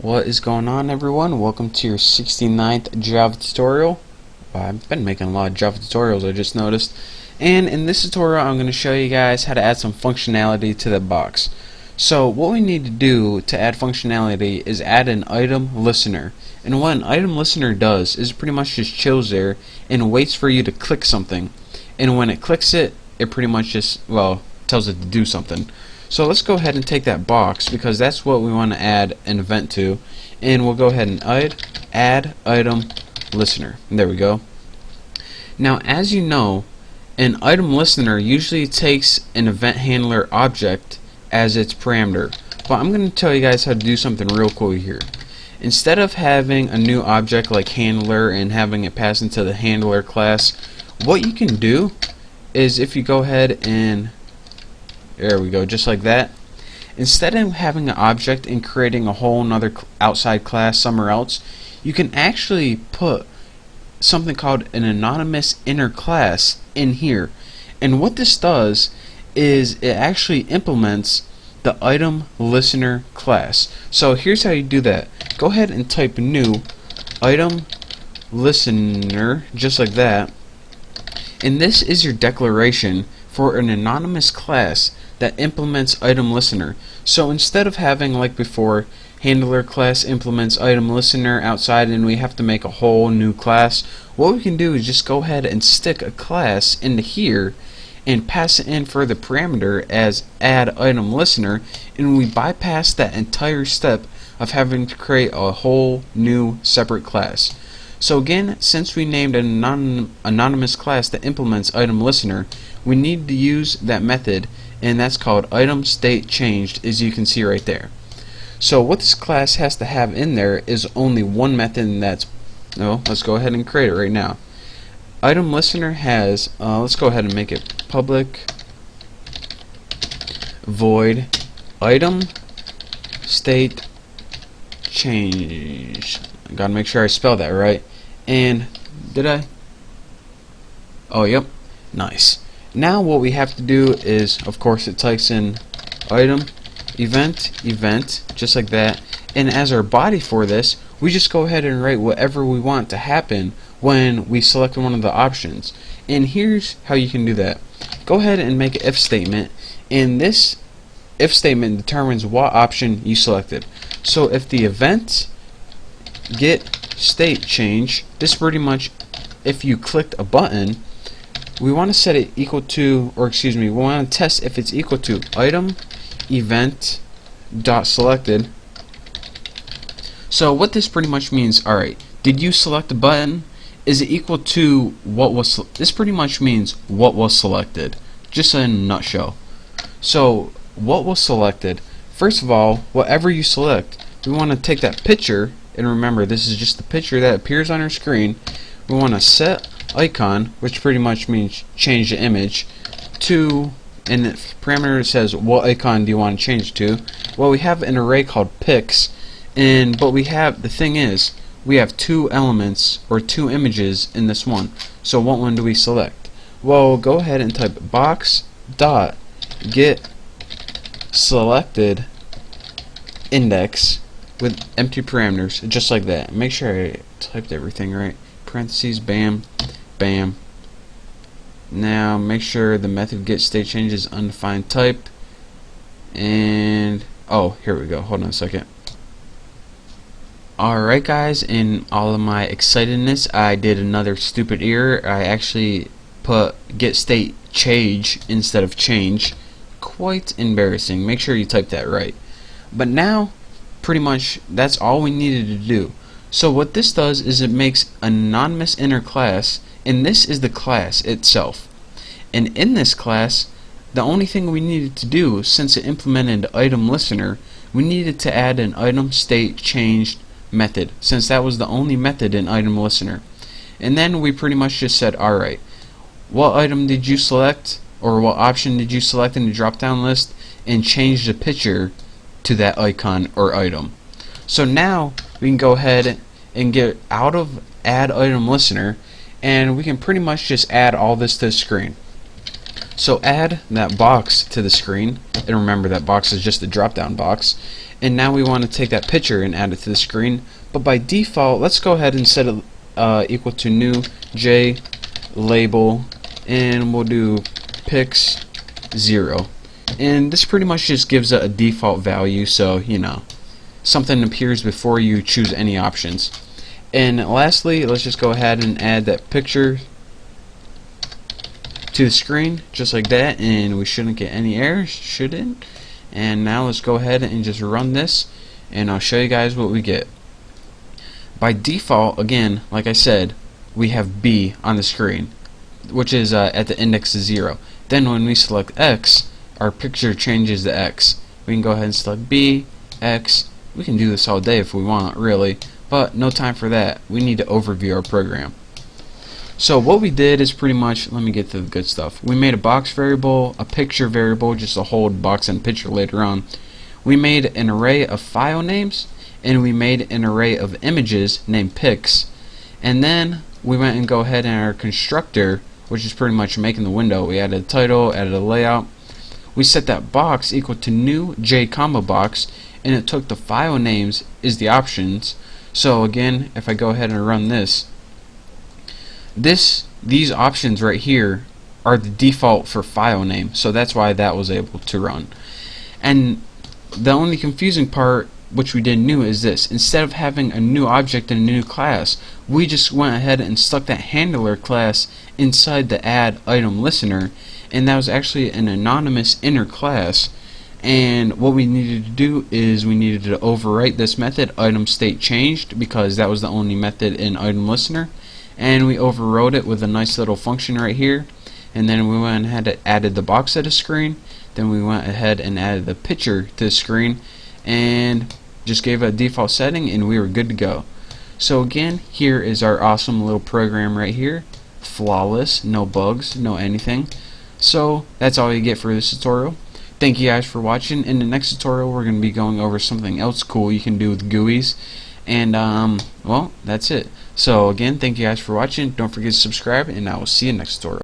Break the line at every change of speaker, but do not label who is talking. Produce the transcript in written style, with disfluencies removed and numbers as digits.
What is going on, everyone? Welcome to your 69th Java tutorial. I've been making a lot of Java tutorials, I just noticed. And in this tutorial I'm going to show you guys how to add some functionality to the box. So what we need to do to add functionality is add an item listener. And what an item listener does is pretty much just chills there and waits for you to click something. And when it clicks it, it pretty much just, well, tells it to do something. So let's go ahead and take that box, because that's what we want to add an event to, and we'll go ahead and add item listener. And there we go. Now, as you know, an item listener usually takes an event handler object as its parameter, but I'm going to tell you guys how to do something real cool here. Instead of having a new object like handler and having it pass into the handler class, what you can do is, if you go ahead and there we go, just like that. Instead of having an object and creating a whole nother outside class somewhere else, you can actually put something called an anonymous inner class in here. And what this does is it actually implements the item listener class. So here's how you do that. Go ahead and type new item listener, just like that. And this is your declaration for an anonymous class that implements item listener. So instead of having, like before, handler class implements item listener outside and we have to make a whole new class, what we can do is just go ahead and stick a class into here and pass it in for the parameter as add item listener, and we bypass that entire step of having to create a whole new separate class. So again, since we named an anonymous class that implements item listener, we need to use that method, and that's called item state changed, as you can see right there. So what this class has to have in there is only one method, and that's, let's go ahead and create it right now. Item listener has, let's go ahead and make it public void item state change. I gotta make sure I spell that right. And did I? Oh, yep. Nice. Now what we have to do is, of course, it types in item event, just like that. And as our body for this, we just go ahead and write whatever we want to happen when we select one of the options. And here's how you can do that. Go ahead and make an if statement, and this if statement determines what option you selected. So if the event get state change, this pretty much, if you clicked a button, we want to set it equal to, or excuse me, we want to test if it's equal to item event dot selected. So what this pretty much means, alright, did you select a button? Is it equal to what was, this pretty much means what was selected, just in a nutshell. So what was selected, first of all, whatever you select, we want to take that picture, and remember this is just the picture that appears on our screen. We want to set icon, which pretty much means change the image, to, and the parameter says what icon do you want to change to. Well, we have an array called pics, but we have, the thing is, we have two elements or two images in this one. So what one do we select? Well, go ahead and type box dot get selected index with empty parameters, just like that. Make sure I typed everything right. Parentheses, bam, bam. Now make sure the method get state change is undefined type, and oh, here we go, hold on a second. Alright guys, in all of my excitedness I did another stupid error. I actually put get state change instead of change. Quite embarrassing. Make sure you type that right. But now pretty much that's all we needed to do. So what this does is it makes an anonymous inner class, and this is the class itself. And in this class, the only thing we needed to do, since it implemented item listener, we needed to add an item state changed method, since that was the only method in item listener. And then we pretty much just said, alright, what item did you select, or what option did you select in the drop down list, and change the picture to that icon or item. So now we can go ahead and get out of add item listener, and we can pretty much just add all this to the screen. So add that box to the screen, and remember that box is just a drop down box, And now we want to take that picture and add it to the screen, but by default let's go ahead and set it equal to new J label, and we'll do pics 0. And this pretty much just gives it a default value, so you know, something appears before you choose any options. And lastly, let's just go ahead and add that picture to the screen just like that, and we shouldn't get any errors, shouldn't. And now let's go ahead and just run this, and I'll show you guys what we get. By default, again, like I said, we have B on the screen, which is at the index of 0. Then when we select X, our picture changes to X. We can go ahead and select B, X. We can do this all day if we want, really, but no time for that. We need to overview our program. So what we did is pretty much, let me get to the good stuff. We made a box variable, a picture variable, just to hold box and picture later on. We made an array of file names, and we made an array of images named pics. And then we went and go ahead in our constructor, which is pretty much making the window. We added a title, added a layout. We set that box equal to new J comma box, and it took the file names as the options. So again, if I go ahead and run this, these options right here are the default for file name, so that's why that was able to run. And the only confusing part, which we didn't know, is this: instead of having a new object and a new class, we just went ahead and stuck that handler class inside the add item listener, and that was actually an anonymous inner class. And what we needed to do is we needed to overwrite this method item state changed, because that was the only method in item listener, and we overrode it with a nice little function right here. And then we went ahead and added the box to the screen, then we went ahead and added the picture to the screen, and just gave it a default setting, and we were good to go. So again, here is our awesome little program right here, flawless, no bugs, no anything. So that's all you get for this tutorial. Thank you guys for watching. In the next tutorial we're going to be going over something else cool you can do with GUIs. And well, that's it. So again, thank you guys for watching. Don't forget to subscribe, and I will see you next tutorial.